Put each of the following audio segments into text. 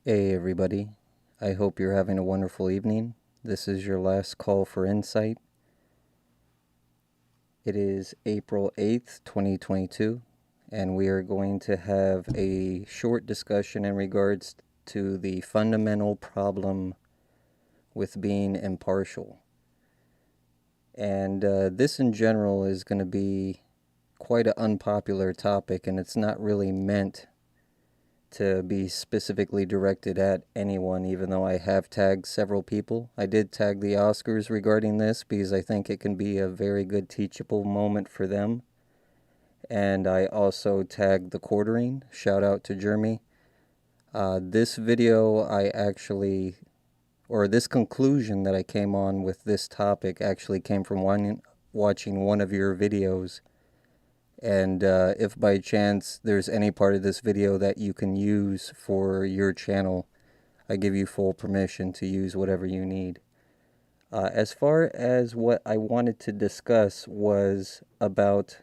Hey everybody, I hope you're having a wonderful evening. This is your last call for insight. It is April 8th, 2022, and we are going to have a short discussion in regards to the fundamental problem with being impartial. And this in general is going to be quite an unpopular topic, and it's not really meant to be specifically directed at anyone, even though I have tagged several people. I did tag the Oscars regarding this because I think it can be a very good teachable moment for them. And I also tagged the quartering. Shout out to Jeremy. This video this conclusion that I came on with this topic actually came from watching one of your videos. And if by chance there's any part of this video that you can use for your channel, I give you full permission to use whatever you need. As far as what I wanted to discuss was about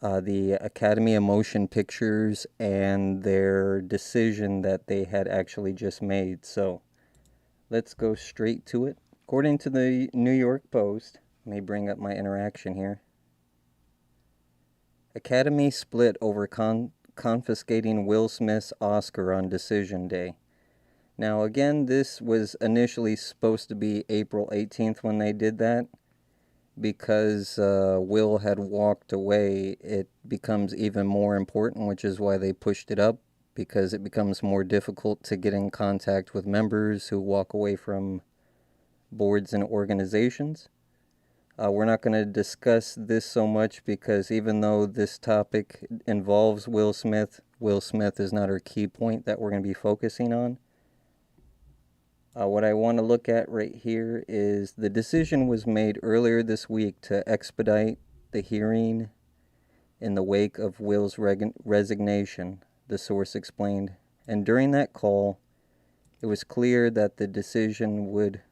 the Academy of Motion Pictures and their decision that they had actually just made. So let's go straight to it. According to the New York Post, let me bring up my interaction here. Academy split over confiscating Will Smith's Oscar on decision day. Now again, this was initially supposed to be April 18th when they did that. Because Will had walked away, it becomes even more important, which is why they pushed it up, because it becomes more difficult to get in contact with members who walk away from boards and organizations. We're not going to discuss this so much because even though this topic involves Will Smith is not our key point that we're going to be focusing on. What I want to look at right here is the decision was made earlier this week to expedite the hearing in the wake of Will's resignation, the source explained. And during that call, it was clear that the decision would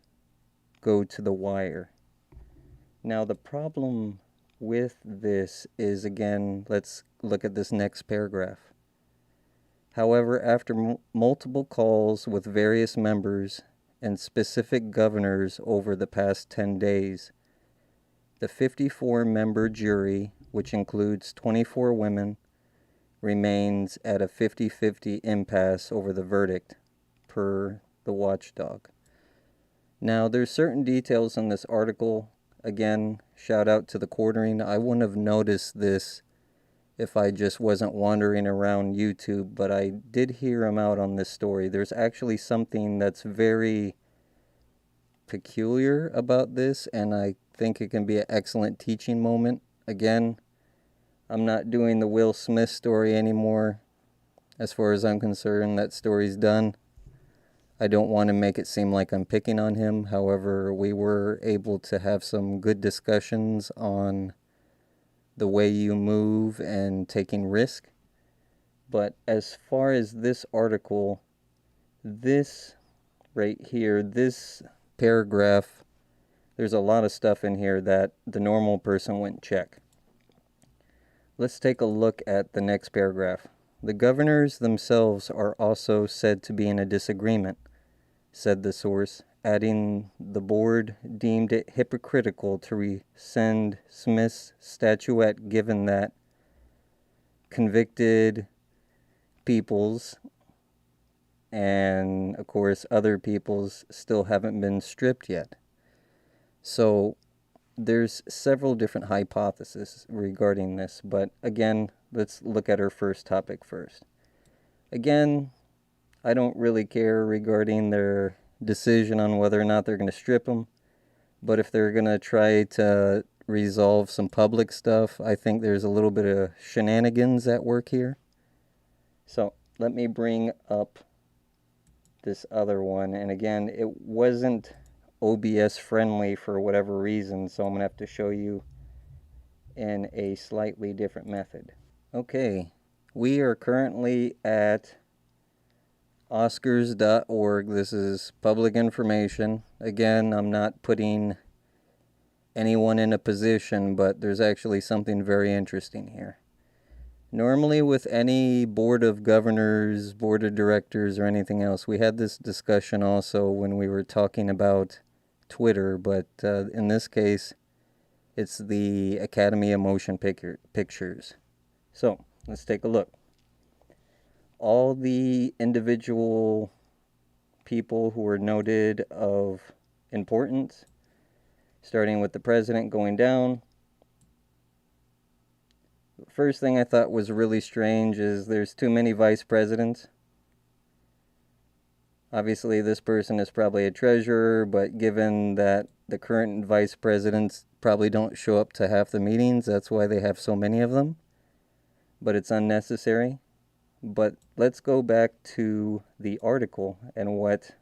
go to the wire. Now, the problem with this is, again, let's look at this next paragraph. However, after multiple calls with various members and specific governors over the past 10 days, the 54-member jury, which includes 24 women, remains at a 50-50 impasse over the verdict, per the watchdog. Now, there's certain details in this article. Again, shout out to the quartering. I wouldn't have noticed this if I just wasn't wandering around YouTube, but I did hear him out on this story. There's actually something that's very peculiar about this, and I think it can be an excellent teaching moment. Again, I'm not doing the Will Smith story anymore. As far as I'm concerned, that story's done. I don't want to make it seem like I'm picking on him. However, we were able to have some good discussions on the way you move and taking risk. But as far as this article, this right here, this paragraph, there's a lot of stuff in here that the normal person wouldn't check. Let's take a look at the next paragraph. The governors themselves are also said to be in a disagreement, said the source, adding the board deemed it hypocritical to rescind Smith's statuette given that convicted peoples and, of course, other peoples still haven't been stripped yet. So there's several different hypotheses regarding this, but again, let's look at our first topic first. Again, I don't really care regarding their decision on whether or not they're going to strip them, but if they're going to try to resolve some public stuff, I think there's a little bit of shenanigans at work here. So let me bring up this other one, and again, it wasn't OBS friendly for whatever reason, so I'm going to have to show you in a slightly different method. Okay, we are currently at Oscars.org. This is public information. Again, I'm not putting anyone in a position, but there's actually something very interesting here. Normally, with any board of governors, board of directors, or anything else, we had this discussion also when we were talking about Twitter, but in this case, it's the Academy of Motion Pictures. So, let's take a look. All the individual people who were noted of importance, starting with the president going down. First thing I thought was really strange is there's too many vice presidents. Obviously, this person is probably a treasurer, but given that the current vice presidents probably don't show up to half the meetings, that's why they have so many of them. But it's unnecessary. But let's go back to the article and what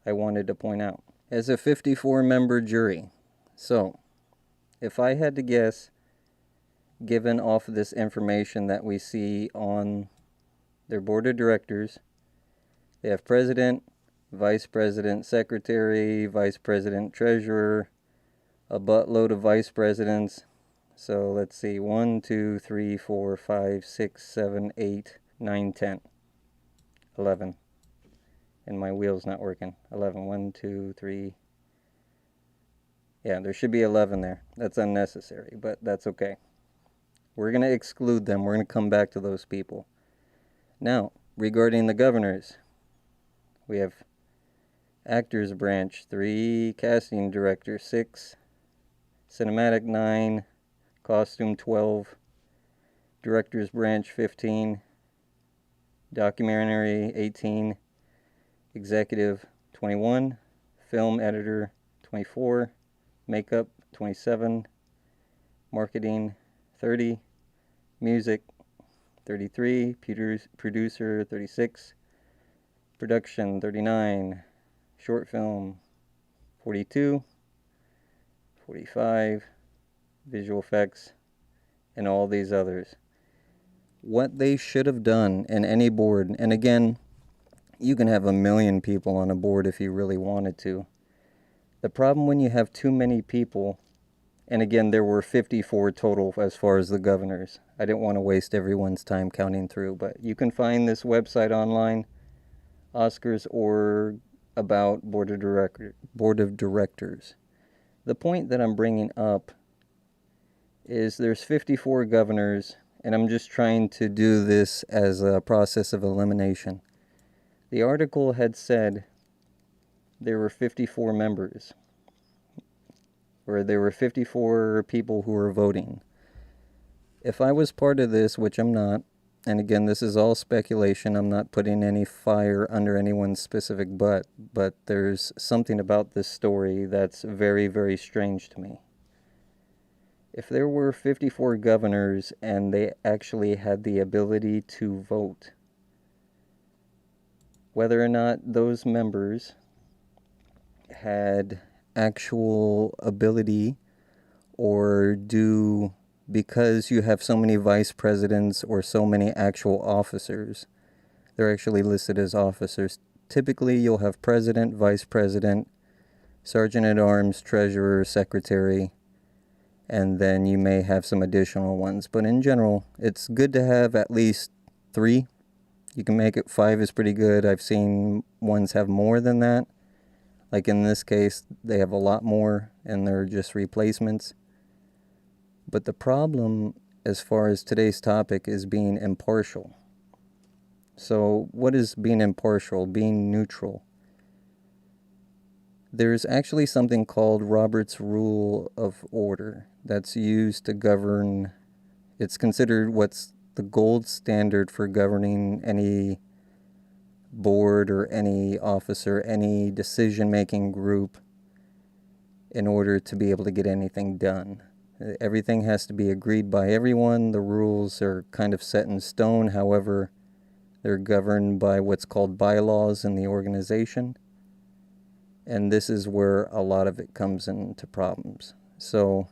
I wanted to point out. As a 54-member jury, so if I had to guess, given off of this information that we see on their board of directors, they have president, vice president, secretary, vice president, treasurer, a buttload of vice presidents. So let's see, 1, 2, 3, 4, 5, 6, 7, 8, 9, 10, 11. And my wheel's not working. 11, 1, 2, 3. Yeah, there should be 11 there. That's unnecessary, but that's okay. We're going to exclude them. We're going to come back to those people. Now, regarding the governors, we have actors branch 3, casting director 6, cinematic 9, costume 12, directors branch 15, documentary 18, executive 21, film editor 24, makeup 27, marketing 30, music 33, producer 36, production 39, short film 42, 45, visual effects, and all these others. What they should have done in any board, and again, you can have 1,000,000 people on a board if you really wanted to. The problem when you have too many people, and again, there were 54 total as far as the governors. I didn't want to waste everyone's time counting through, but you can find this website online, Oscars.org, about board of directors. The point that I'm bringing up is there's 54 governors, and I'm just trying to do this as a process of elimination. The article had said there were 54 members, or there were 54 people who were voting. If I was part of this, which I'm not, and again, this is all speculation, I'm not putting any fire under anyone's specific butt, but there's something about this story that's very, very strange to me. If there were 54 governors and they actually had the ability to vote, whether or not those members had actual ability or do, because you have so many vice presidents or so many actual officers, they're actually listed as officers. Typically, you'll have president, vice president, sergeant at arms, treasurer, secretary, and then you may have some additional ones. But in general, it's good to have at least 3. You can make it 5 is pretty good. I've seen ones have more than that. Like in this case, they have a lot more, and they're just replacements. But the problem, as far as today's topic, is being impartial. So what is being impartial? Being neutral. There's actually something called Robert's Rule of Order that's used to govern. It's considered what's the gold standard for governing any board or any officer, any decision-making group, in order to be able to get anything done. Everything has to be agreed by everyone. The rules are kind of set in stone. However, they're governed by what's called bylaws in the organization. And this is where a lot of it comes into problems. So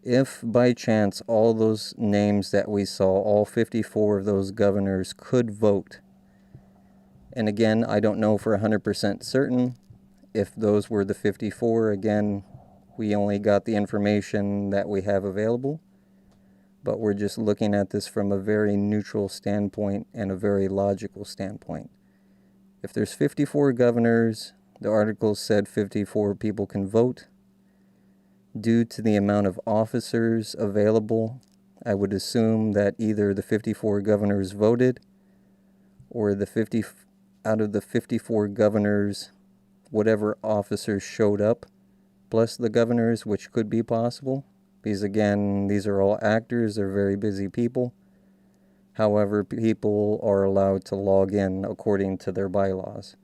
if by chance all those names that we saw, all 54 of those governors could vote, and again, I don't know for 100% certain if those were the 54. Again, we only got the information that we have available. but we're just looking at this from a very neutral standpoint and a very logical standpoint. If there's 54 governors, the article said 54 people can vote. Due to the amount of officers available, I would assume that either the 54 governors voted or out of the 54 governors, whatever officers showed up, plus the governors, which could be possible. Because again, these are all actors, they're very busy people. However, people are allowed to log in according to their bylaws.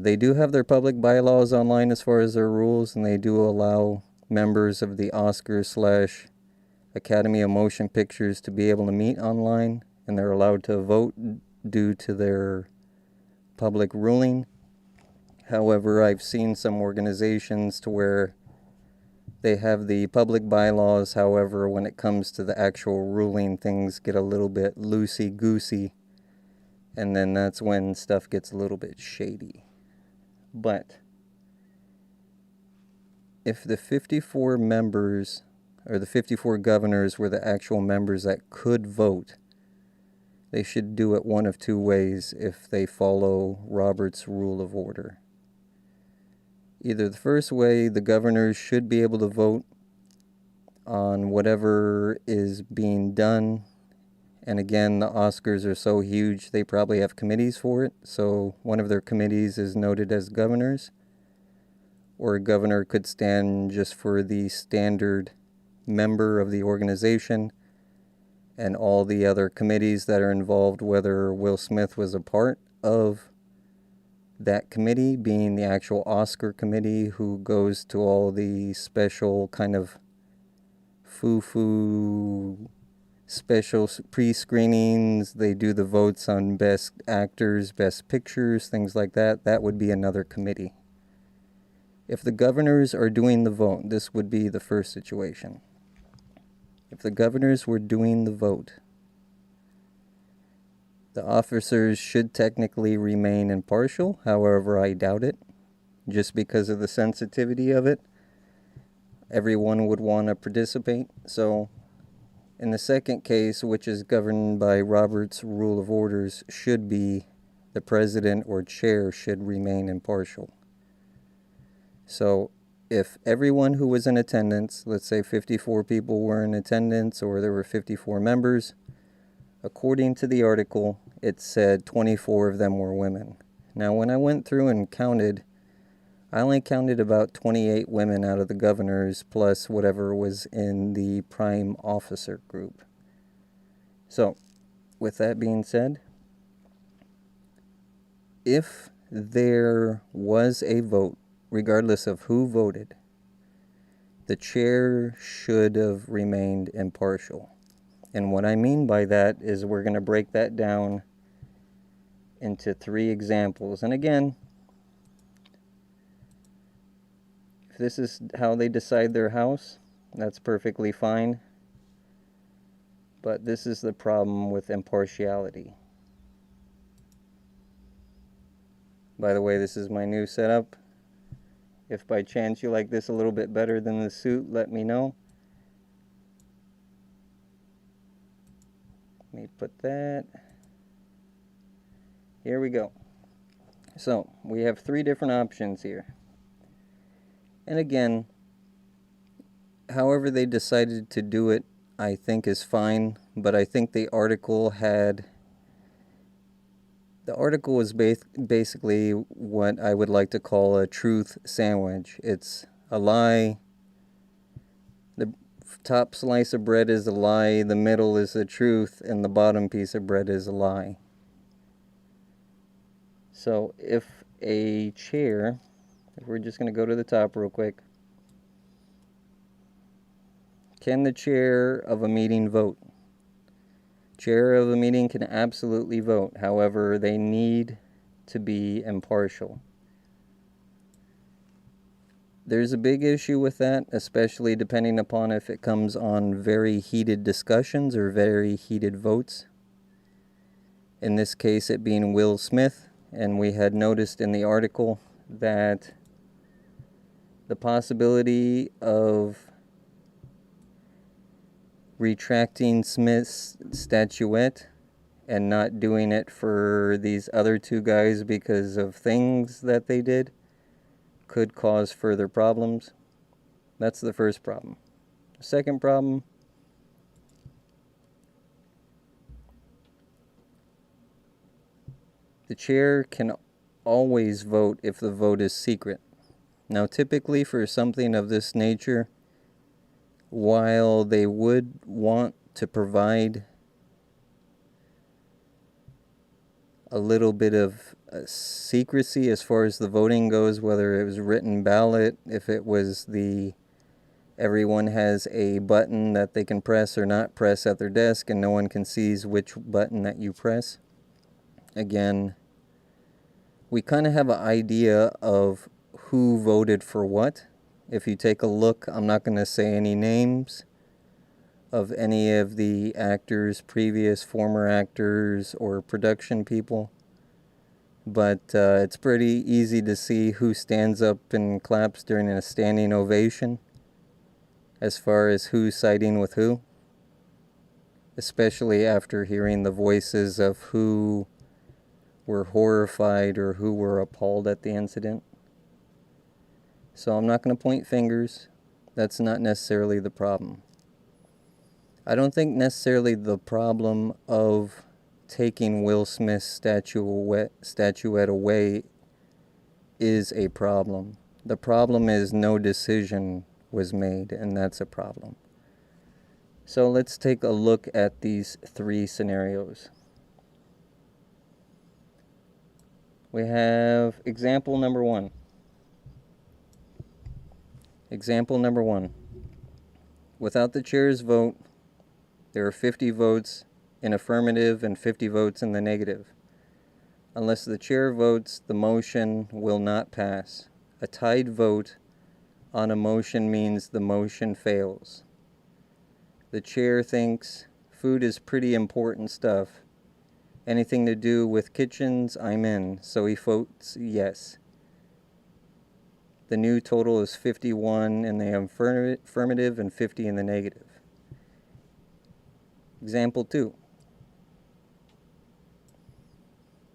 They do have their public bylaws online as far as their rules, and they do allow members of the Oscars/Academy of Motion Pictures to be able to meet online, and they're allowed to vote due to their public ruling. However, I've seen some organizations to where they have the public bylaws. However, when it comes to the actual ruling, things get a little bit loosey-goosey, and then that's when stuff gets a little bit shady. But if the 54 members, or the 54 governors were the actual members that could vote, they should do it one of two ways if they follow Robert's Rule of Order. Either the first way, the governors should be able to vote on whatever is being done. And again, the Oscars are so huge, they probably have committees for it. So one of their committees is noted as governors. Or a governor could stand just for the standard member of the organization, and all the other committees that are involved, whether Will Smith was a part of that committee, being the actual Oscar committee who goes to all the special kind of foo-foo special pre-screenings. They do the votes on best actors, best pictures, things like that. That would be another committee. If the governors are doing the vote, this would be the first situation. If the governors were doing the vote, the officers should technically remain impartial. However, I doubt it, just because of the sensitivity of it. Everyone would want to participate. So in the second case, which is governed by Robert's Rule of Orders, should be the president or chair should remain impartial. So if everyone who was in attendance, let's say 54 people were in attendance, or there were 54 members, according to the article, it said 24 of them were women. Now, when I went through and counted, I only counted about 28 women out of the governors, plus whatever was in the prime officer group. So, with that being said, if there was a vote, regardless of who voted, the chair should have remained impartial. And what I mean by that is we're going to break that down into 3 examples. And again, if this is how they decide their house, that's perfectly fine. But this is the problem with impartiality. By the way, this is my new setup. If by chance you like this a little bit better than the suit, let me know. Let me put that. Here we go. So, we have 3 different options here. And again, however they decided to do it, I think is fine. But I think the article was basically what I would like to call a truth sandwich. It's a lie. The top slice of bread is a lie, the middle is the truth, and the bottom piece of bread is a lie. So if a chair, if we're just going to go to the top real quick, can the chair of a meeting vote? Chair of a meeting can absolutely vote. However, they need to be impartial. There's a big issue with that, especially depending upon if it comes on very heated discussions or very heated votes. In this case, it being Will Smith, and we had noticed in the article that the possibility of retracting Smith's statuette and not doing it for these other two guys because of things that they did could cause further problems. That's the first problem. The second problem, the chair can always vote if the vote is secret. Now, typically for something of this nature, while they would want to provide a little bit of secrecy as far as the voting goes, whether it was written ballot, if it was everyone has a button that they can press or not press at their desk and no one can see which button that you press. Again, we kind of have an idea of who voted for what. If you take a look, I'm not going to say any names of any of the actors, previous, former actors, or production people, but it's pretty easy to see who stands up and claps during a standing ovation as far as who's siding with who, especially after hearing the voices of who were horrified or who were appalled at the incident. So I'm not going to point fingers. That's not necessarily the problem. I don't think necessarily the problem of taking Will Smith's statuette away is a problem. The problem is no decision was made, and that's a problem. So let's take a look at these three scenarios. We have example number one. Example number one. Without the chair's vote, there are 50 votes in affirmative and 50 votes in the negative. Unless the chair votes, the motion will not pass. A tied vote on a motion means the motion fails. The chair thinks food is pretty important stuff. Anything to do with kitchens, I'm in, so he votes yes. The new total is 51 in the affirmative and 50 in the negative. Example 2.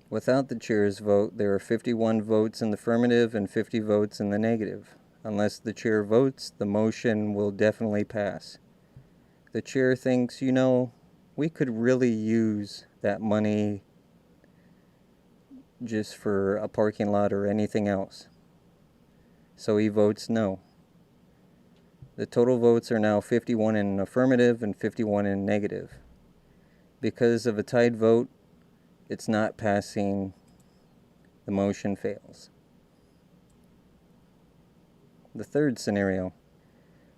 Without the chair's vote, there are 51 votes in the affirmative and 50 votes in the negative. Unless the chair votes, the motion will definitely pass. The chair thinks, we could really use that money just for a parking lot or anything else. So he votes no. The total votes are now 51 in affirmative and 51 in negative. Because of a tied vote, it's not passing. The motion fails. The third scenario.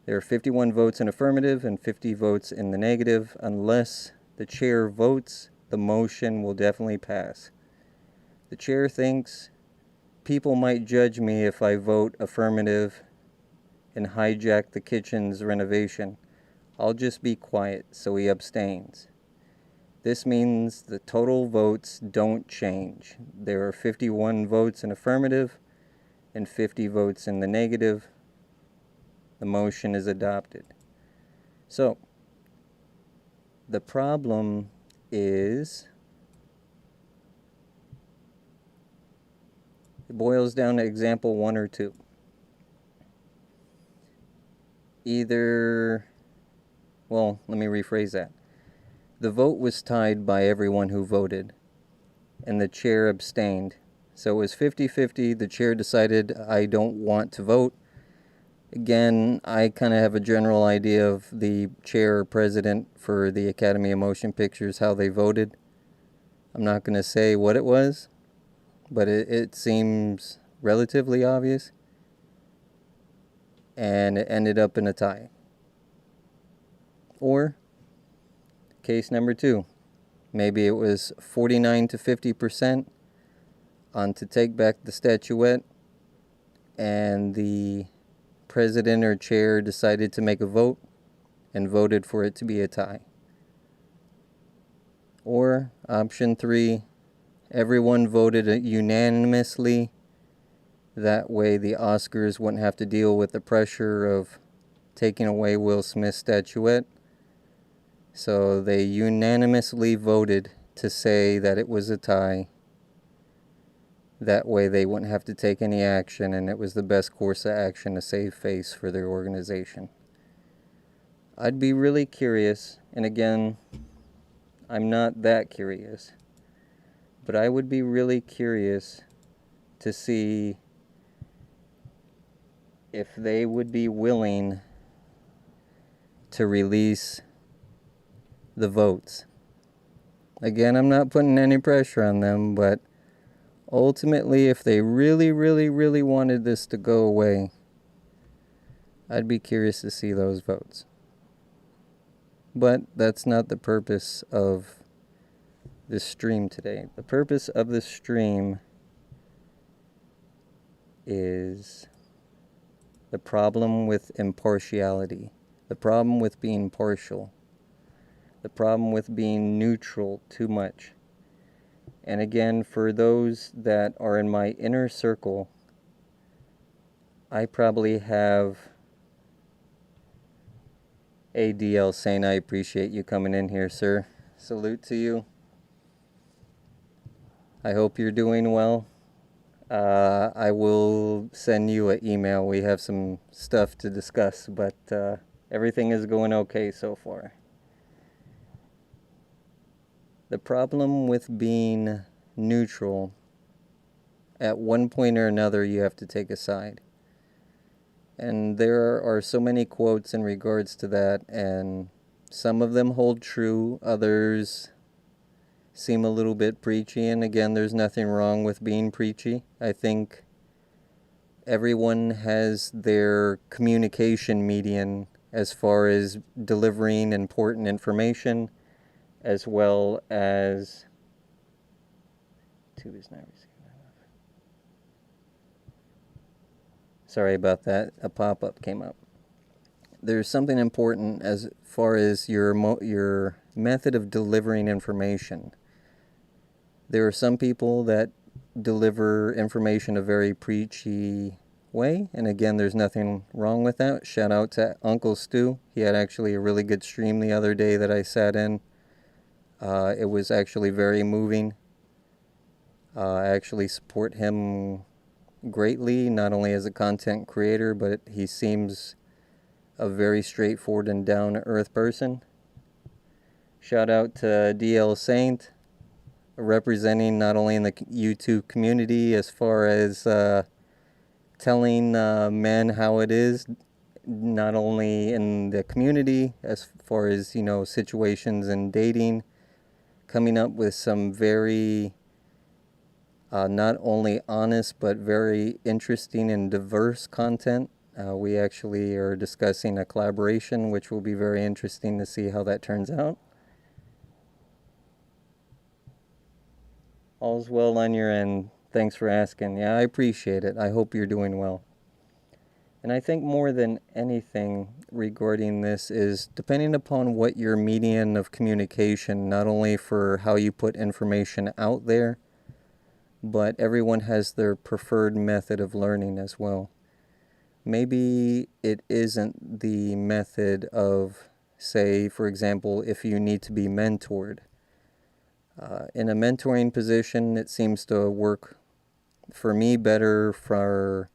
There are 51 votes in affirmative and 50 votes in the negative. Unless the chair votes, the motion will definitely pass. The chair thinks people might judge me if I vote affirmative and hijack the kitchen's renovation. I'll just be quiet, so he abstains. This means the total votes don't change. There are 51 votes in affirmative and 50 votes in the negative. The motion is adopted. So, the problem is, it boils down to example 1 or 2. Let me rephrase that. The vote was tied by everyone who voted, and the chair abstained. So it was 50-50. The chair decided, I don't want to vote. Again, I kind of have a general idea of the chair or president for the Academy of Motion Pictures, how they voted. I'm not going to say what it was, but it seems relatively obvious. And it ended up in a tie. Or, case number 2. Maybe it was 49 to 50% on to take back the statuette, and the president or chair decided to make a vote and voted for it to be a tie. Or, option 3, everyone voted unanimously. That way the Oscars wouldn't have to deal with the pressure of taking away Will Smith's statuette. So they unanimously voted to say that it was a tie. That way they wouldn't have to take any action, and it was the best course of action to save face for their organization. I'd be really curious, and again, I'm not that curious, but I would be really curious to see if they would be willing to release the votes. Again, I'm not putting any pressure on them, but ultimately, if they really, really, really wanted this to go away, I'd be curious to see those votes. But that's not the purpose of this stream today. The purpose of this stream is the problem with impartiality, the problem with being partial, the problem with being neutral too much. And again, for those that are in my inner circle, I probably have ADL saying, I appreciate you coming in here, sir. Salute to you. I hope you're doing well. I will send you an email. We have some stuff to discuss, but everything is going okay so far. The problem with being neutral, at one point or another, you have to take a side. And there are so many quotes in regards to that, and some of them hold true, others seem a little bit preachy, and again, there's nothing wrong with being preachy. I think everyone has their communication medium as far as delivering important information, as well as tube is not receiving enough. Sorry about that. A pop-up came up. There's something important as far as your method of delivering information. There are some people that deliver information a very preachy way, and again, there's nothing wrong with that. Shout out to Uncle Stu. He had actually a really good stream the other day that I sat in. It was actually very moving. I actually support him greatly, not only as a content creator, but he seems a very straightforward and down-to-earth person. Shout out to DL Saint, representing not only in the YouTube community as far as telling men how it is, not only in the community as far as, situations in dating, coming up with some very not only honest but very interesting and diverse content. We actually are discussing a collaboration, which will be very interesting to see how that turns out. All's well on your end. Thanks for asking. Yeah, I appreciate it. I hope you're doing well. And I think more than anything regarding this is depending upon what your medium of communication, not only for how you put information out there, but everyone has their preferred method of learning as well. Maybe it isn't the method of, say, for example, if you need to be mentored. In a mentoring position, it seems to work for me better for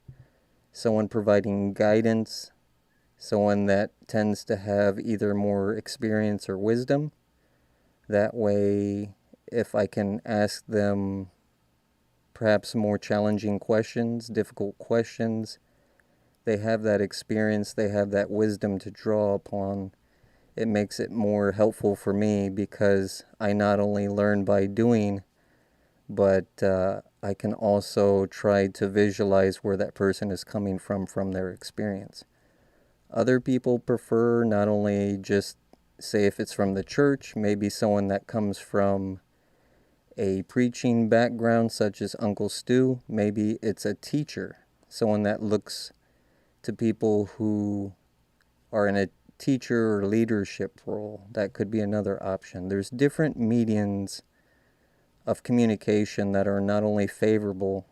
someone providing guidance, someone that tends to have either more experience or wisdom. That way, if I can ask them perhaps more challenging questions, difficult questions, they have that experience, they have that wisdom to draw upon. It makes it more helpful for me because I not only learn by doing, but I can also try to visualize where that person is coming from their experience. Other people prefer not only just, say if it's from the church, maybe someone that comes from a preaching background such as Uncle Stu, maybe it's a teacher, someone that looks to people who are in a teacher or leadership role. That could be another option. There's different mediums of communication that are not only favorable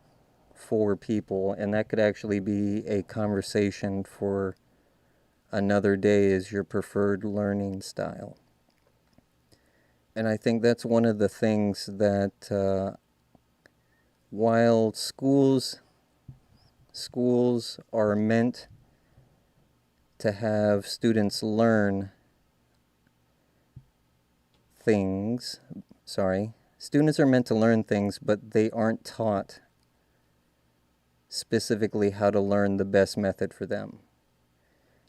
for people, and that could actually be a conversation for another day, is your preferred learning style. And I think that's one of the things that while schools are meant to have students learn things, students are meant to learn things, but they aren't taught specifically how to learn the best method for them.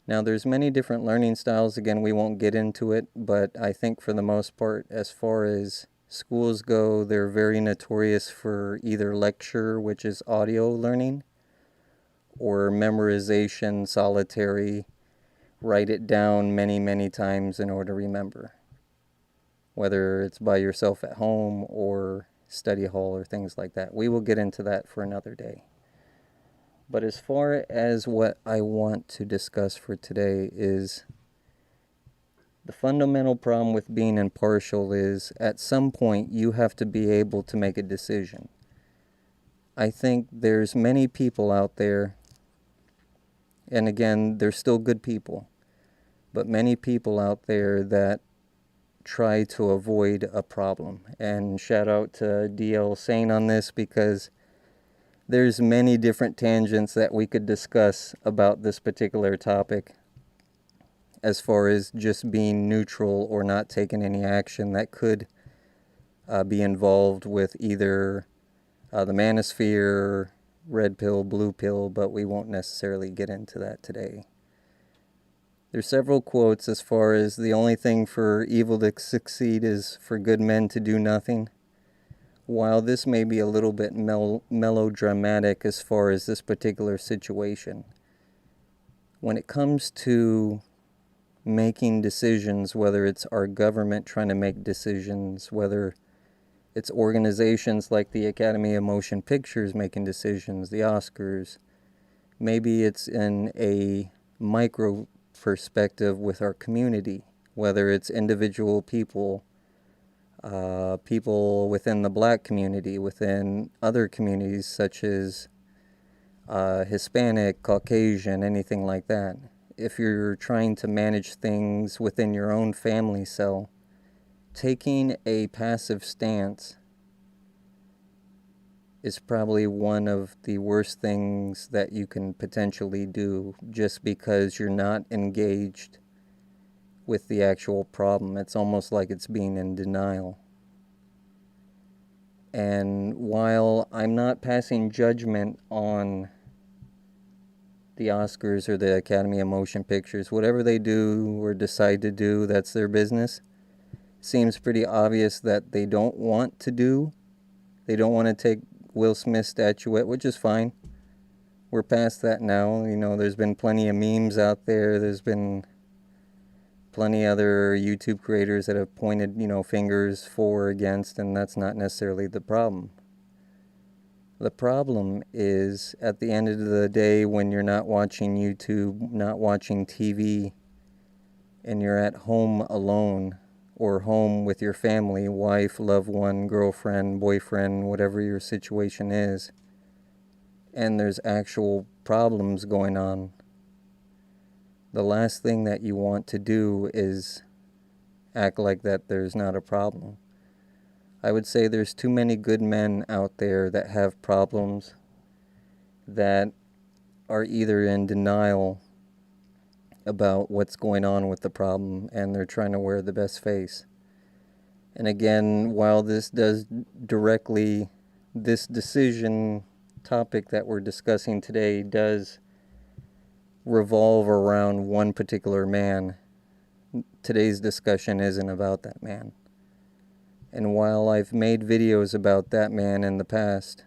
Now, there's many different learning styles. Again, we won't get into it, but I think for the most part, as far as schools go, they're very notorious for either lecture, which is audio learning, or memorization, solitary, write it down many, many times in order to remember, whether it's by yourself at home or study hall or things like that. We will get into that for another day. But as far as what I want to discuss for today is the fundamental problem with being impartial is at some point you have to be able to make a decision. I think there's many people out there, and again, they're still good people, but many people out there that try to avoid a problem. And shout out to DL Sane on this, because there's many different tangents that we could discuss about this particular topic as far as just being neutral or not taking any action that could be involved with either the manosphere, red pill, blue pill, but we won't necessarily get into that today. There's several quotes as far as the only thing for evil to succeed is for good men to do nothing. While this may be a little bit melodramatic as far as this particular situation, when it comes to making decisions, whether it's our government trying to make decisions, whether it's organizations like the Academy of Motion Pictures making decisions, the Oscars, maybe it's in a micro perspective with our community, whether it's individual people, people within the black community, within other communities such as Hispanic, Caucasian, anything like that. If you're trying to manage things within your own family cell, taking a passive stance is probably one of the worst things that you can potentially do, just because you're not engaged with the actual problem. It's almost like it's being in denial. And while I'm not passing judgment on the Oscars or the Academy of Motion Pictures, whatever they do or decide to do, that's their business. Seems pretty obvious that they don't want to do. They don't want to take Will Smith's statuette, which is fine. We're past that now. You know, there's been plenty of memes out there. There's been plenty other YouTube creators that have pointed, fingers for or against, and that's not necessarily the problem. The problem is, at the end of the day, when you're not watching YouTube, not watching TV, and you're at home alone, or home with your family, wife, loved one, girlfriend, boyfriend, whatever your situation is, and there's actual problems going on, the last thing that you want to do is act like that there's not a problem. I would say there's too many good men out there that have problems that are either in denial about what's going on with the problem, and they're trying to wear the best face. And again, while this does directly, this decision topic that we're discussing today does revolve around one particular man, today's discussion isn't about that man. And while I've made videos about that man in the past,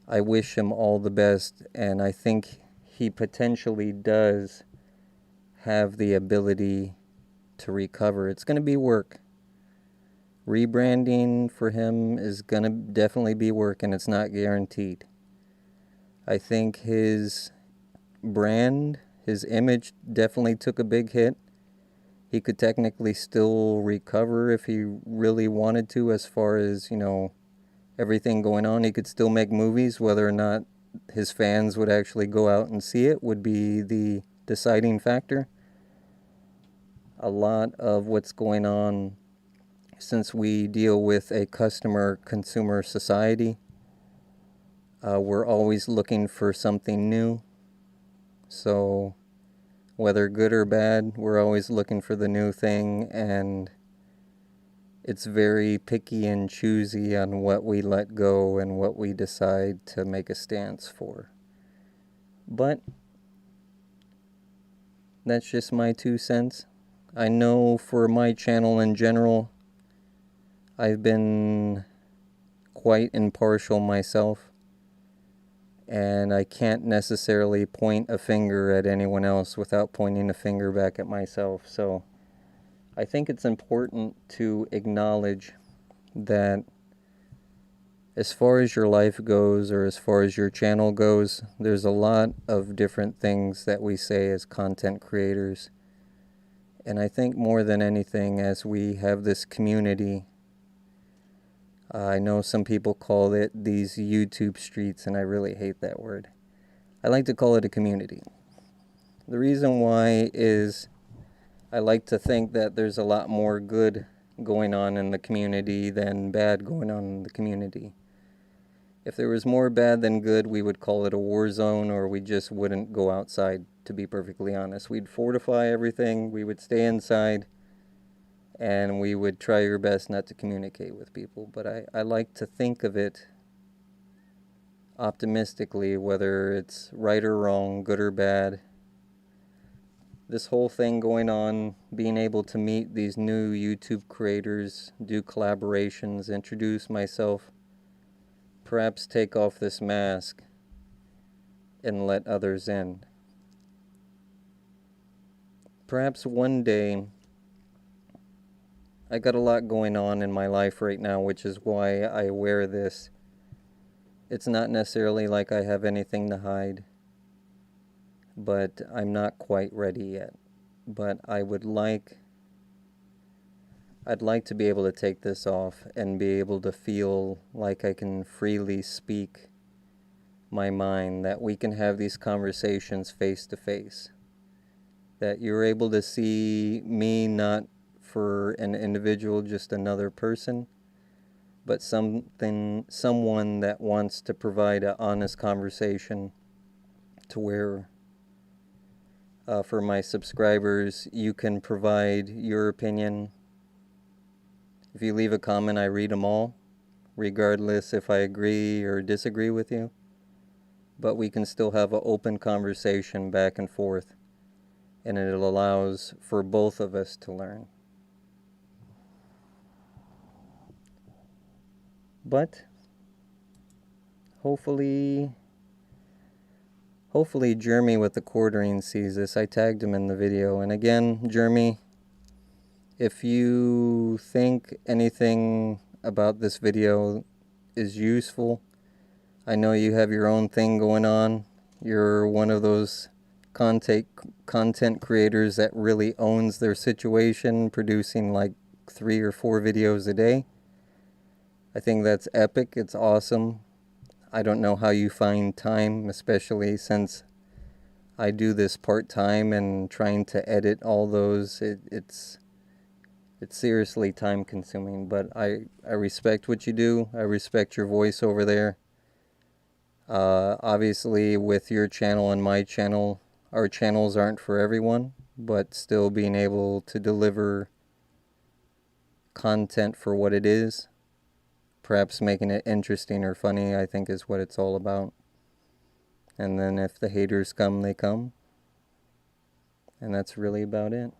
I wish him all the best, and I think he potentially does have the ability to recover. It's going to be work. Rebranding for him is going to definitely be work, and it's not guaranteed. I think his brand, his image definitely took a big hit. He could technically still recover if he really wanted to, as far as, everything going on. He could still make movies. Whether or not his fans would actually go out and see it would be the deciding factor. A lot of what's going on since we deal with a customer-consumer society, we're always looking for something new. So whether good or bad, we're always looking for the new thing, and it's very picky and choosy on what we let go and what we decide to make a stance for. But that's just my 2 cents. I know for my channel in general, I've been quite impartial myself, and I can't necessarily point a finger at anyone else without pointing a finger back at myself. So I think it's important to acknowledge that as far as your life goes, or as far as your channel goes, there's a lot of different things that we say as content creators. And I think more than anything, as we have this community, I know some people call it these YouTube streets, and I really hate that word. I like to call it a community. The reason why is I like to think that there's a lot more good going on in the community than bad going on in the community. If there was more bad than good, we would call it a war zone, or we just wouldn't go outside, to be perfectly honest. We'd fortify everything, we would stay inside, and we would try our best not to communicate with people. But I like to think of it optimistically, whether it's right or wrong, good or bad. This whole thing going on, being able to meet these new YouTube creators, do collaborations, introduce myself, perhaps take off this mask and let others in. Perhaps one day, I got a lot going on in my life right now, which is why I wear this. It's not necessarily like I have anything to hide, but I'm not quite ready yet. But I'd like to be able to take this off and be able to feel like I can freely speak my mind, that we can have these conversations face to face, that you're able to see me not for an individual, just another person, but someone that wants to provide an honest conversation, to where for my subscribers, you can provide your opinion. If you leave a comment, I read them all, regardless if I agree or disagree with you. But we can still have an open conversation back and forth, and it allows for both of us to learn. But hopefully Jeremy with the quartering sees this. I tagged him in the video. And again, Jeremy, if you think anything about this video is useful, I know you have your own thing going on. You're one of those content creators that really owns their situation, producing like 3 or 4 videos a day. I think that's epic. It's awesome. I don't know how you find time, especially since I do this part-time, and trying to edit all those, it's seriously time-consuming. But I respect what you do. I respect your voice over there. Obviously, with your channel and my channel, our channels aren't for everyone, but still being able to deliver content for what it is, perhaps making it interesting or funny, I think is what it's all about. And then if the haters come, they come. And that's really about it.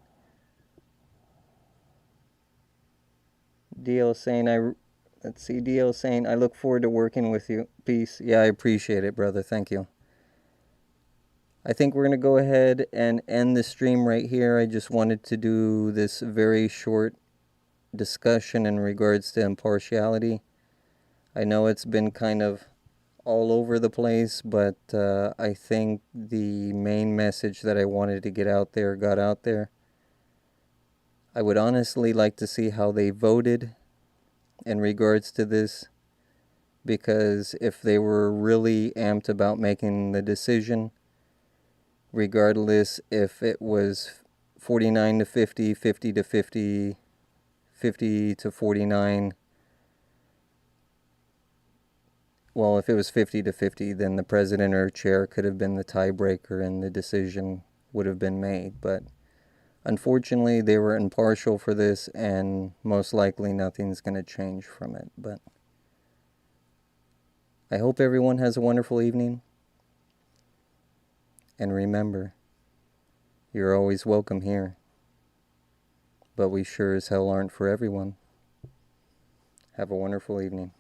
DL saying, DL saying, I look forward to working with you. Peace. Yeah, I appreciate it, brother. Thank you. I think we're going to go ahead and end the stream right here. I just wanted to do this very short discussion in regards to impartiality. I know it's been kind of all over the place, but I think the main message that I wanted to get out there got out there. I would honestly like to see how they voted in regards to this, because if they were really amped about making the decision, regardless if it was 49 to 50, 50 to 50, 50 to 49. Well, if it was 50 to 50, then the president or chair could have been the tiebreaker and the decision would have been made. But unfortunately, they were impartial for this, and most likely nothing's going to change from it. But I hope everyone has a wonderful evening. And remember, you're always welcome here. But we sure as hell aren't for everyone. Have a wonderful evening.